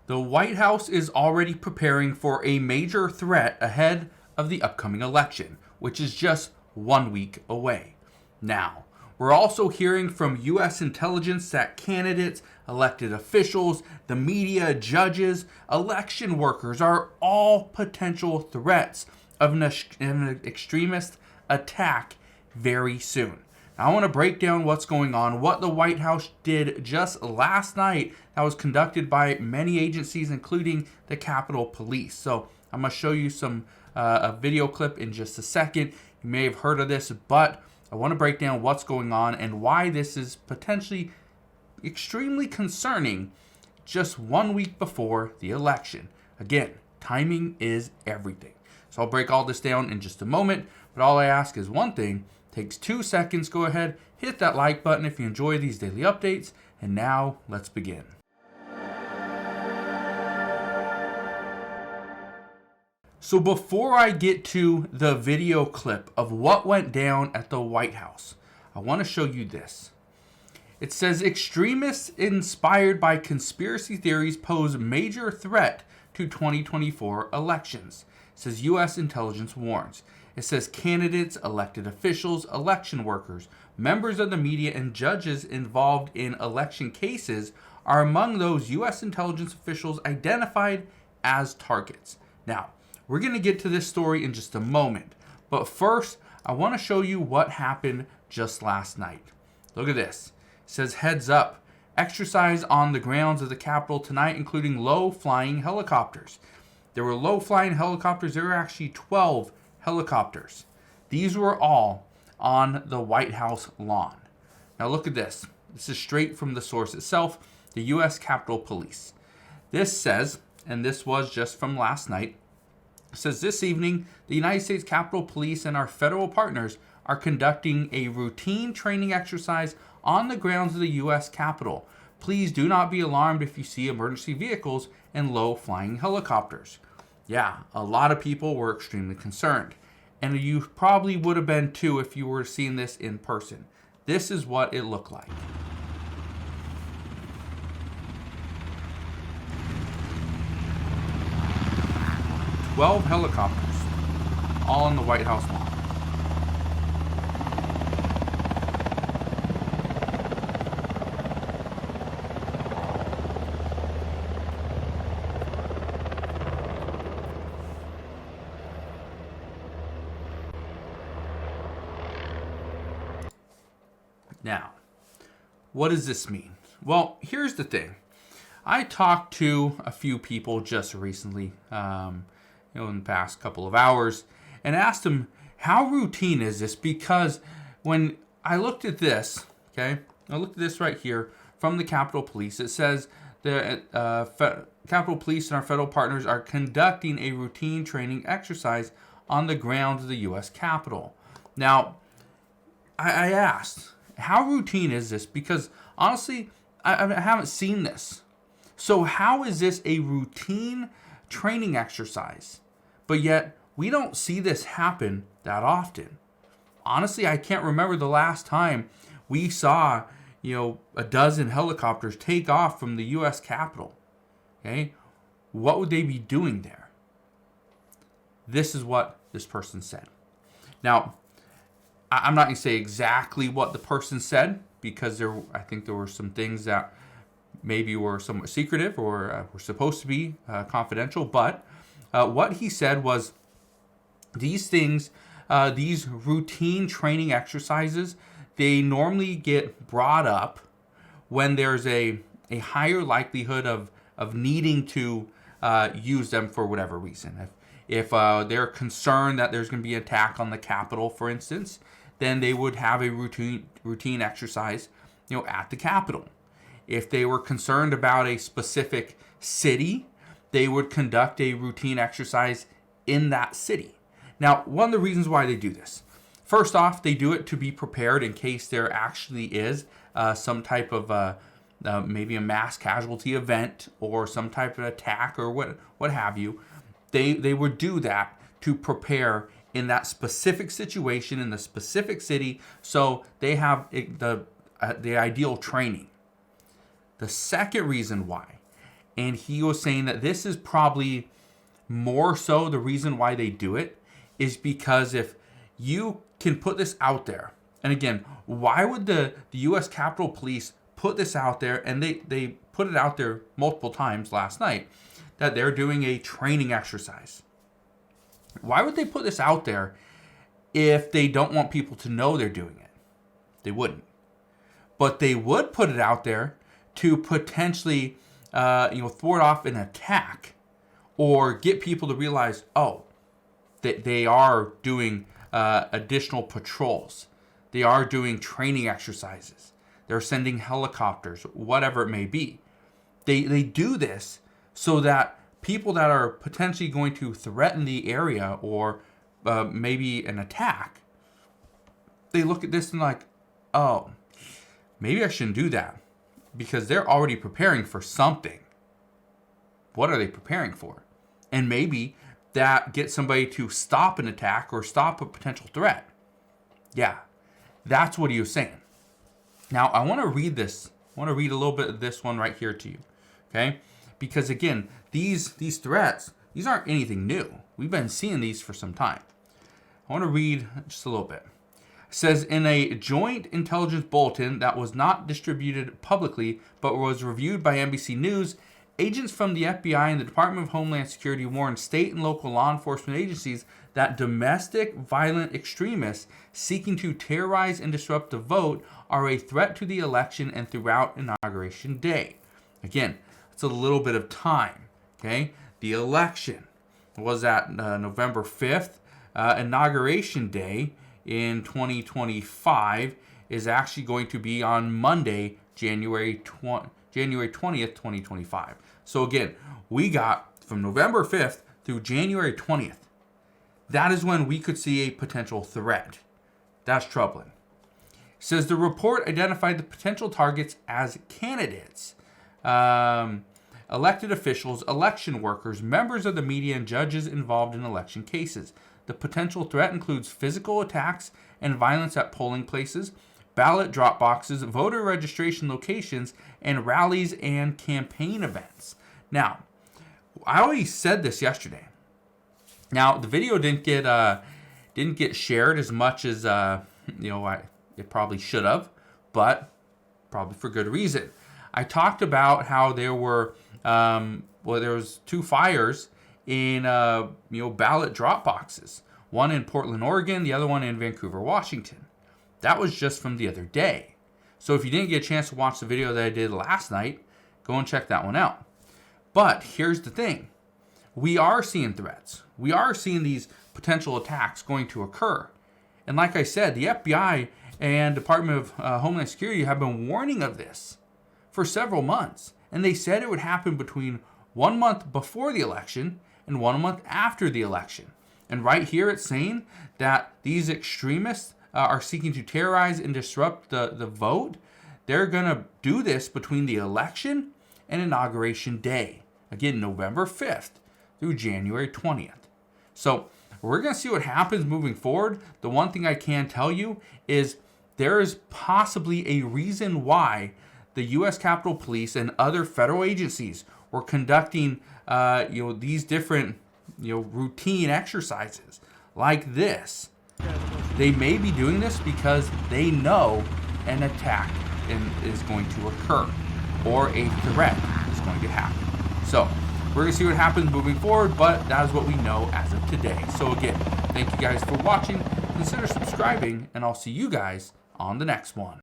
The White House is already preparing for a major threat ahead of the upcoming election, which is just 1 week away. Now, we're also hearing from U.S. intelligence that candidates, elected officials, the media, judges, election workers are all potential threats of an extremist attack very soon. Now, I want to break down what's going on, what the White House did just last night that was conducted by many agencies, including the Capitol Police. So I'm going to show you a video clip in just a second. You may have heard of this, but I want to break down what's going on and why this is potentially extremely concerning just 1 week before the election. Again, timing is everything. So I'll break all this down in just a moment, but all I ask is one thing. Takes 2 seconds. Go ahead, hit that like button if you enjoy these daily updates. And now let's begin. So before I get to the video clip of what went down at the White House, I want to show you this. It says extremists inspired by conspiracy theories pose major threat to 2024 elections. It says U.S. intelligence warns. It says candidates, elected officials, election workers, members of the media, and judges involved in election cases are among those U.S. intelligence officials identified as targets. Now, we're going to get to this story in just a moment. But first, I want to show you what happened just last night. Look at this. It says, heads up, exercise on the grounds of the Capitol tonight, including low-flying helicopters. There were low-flying helicopters. There were actually 12 helicopters. These were all on the White House lawn. Now look at this. This is straight from the source itself, the U.S. Capitol Police. This says, and this was just from last night, it says this evening, the United States Capitol Police and our federal partners are conducting a routine training exercise on the grounds of the U.S. Capitol. Please do not be alarmed if you see emergency vehicles and low-flying helicopters. Yeah, a lot of people were extremely concerned. And you probably would have been too if you were seeing this in person. This is what it looked like. "12 helicopters, all on the White House lawn. Now, what does this mean? Well, here's the thing. I talked to a few people just recently, in the past couple of hours, and asked them, how routine is this? Because when I looked at this, I looked at this right here from the Capitol Police. It says the Capitol Police and our federal partners are conducting a routine training exercise on the grounds of the U.S. Capitol. Now, I asked, how routine is this? Because honestly, I haven't seen this. So how is this a routine training exercise? But yet we don't see this happen that often. Honestly, I can't remember the last time we saw, a dozen helicopters take off from the U.S. Capitol. Okay, what would they be doing there? This is what this person said. Now, I'm not going to say exactly what the person said because I think there were some things that maybe were somewhat secretive or were supposed to be confidential. But what he said was these things, these routine training exercises, they normally get brought up when there's a higher likelihood of needing to use them for whatever reason. If they're concerned that there's going to be an attack on the Capitol, for instance, then they would have a routine exercise, at the Capitol. If they were concerned about a specific city, they would conduct a routine exercise in that city. Now, one of the reasons why they do this, first off, they do it to be prepared in case there actually is some type of maybe a mass casualty event or some type of attack or what have you. They would do that to prepare in that specific situation in the specific city, so they have the ideal training. The second reason why and he was saying that this is probably more so the reason why they do it is because if you can put this out there, and again, why would the U.S. Capitol Police put this out there, and they put it out there multiple times last night, that they're doing a training exercise. Why would they put this out there if they don't want people to know they're doing it? They wouldn't. But they would put it out there to potentially thwart off an attack or get people to realize, that they are doing additional patrols. They are doing training exercises. They're sending helicopters, whatever it may be. They do this so that people that are potentially going to threaten the area or maybe an attack, they look at this and like, oh, maybe I shouldn't do that, because they're already preparing for something. What are they preparing for? And maybe that gets somebody to stop an attack or stop a potential threat. Yeah, that's what he was saying. Now, I want to read this. I want to read a little bit of this one right here to you, okay? Because again, these threats, these aren't anything new. We've been seeing these for some time. I want to read just a little bit. It says, in a joint intelligence bulletin that was not distributed publicly but was reviewed by NBC News, agents from the FBI and the Department of Homeland Security warned state and local law enforcement agencies that domestic violent extremists seeking to terrorize and disrupt the vote are a threat to the election and throughout Inauguration Day. Again, it's a little bit of time, okay? The election was at November 5th. Inauguration Day in 2025 is actually going to be on Monday, January 20th, 2025. So again, we got from November 5th through January 20th. That is when we could see a potential threat. That's troubling. It says the report identified the potential targets as candidates, elected officials, election workers, members of the media, and judges involved in election cases. The potential threat includes physical attacks and violence at polling places, ballot drop boxes, voter registration locations, and rallies and campaign events. Now, I already said this yesterday. Now, the video didn't get shared as much as it probably should have, but probably for good reason. I talked about how there were there was 2 fires in ballot drop boxes. One in Portland, Oregon, the other one in Vancouver, Washington. That was just from the other day. So if you didn't get a chance to watch the video that I did last night, go and check that one out. But here's the thing. We are seeing threats. We are seeing these potential attacks going to occur. And like I said, the FBI and Department of Homeland Security have been warning of this for several months. And they said it would happen between 1 month before the election and 1 month after the election. And right here it's saying that these extremists are seeking to terrorize and disrupt the vote. They're going to do this between the election and Inauguration Day. Again, November 5th through January 20th. So we're going to see what happens moving forward. The one thing I can tell you is there is possibly a reason why the U.S. Capitol Police and other federal agencies were conducting these different routine exercises like this. They may be doing this because they know an attack is going to occur or a threat is going to happen. So we're going to see what happens moving forward, but that is what we know as of today. So again, thank you guys for watching. Consider subscribing, and I'll see you guys on the next one.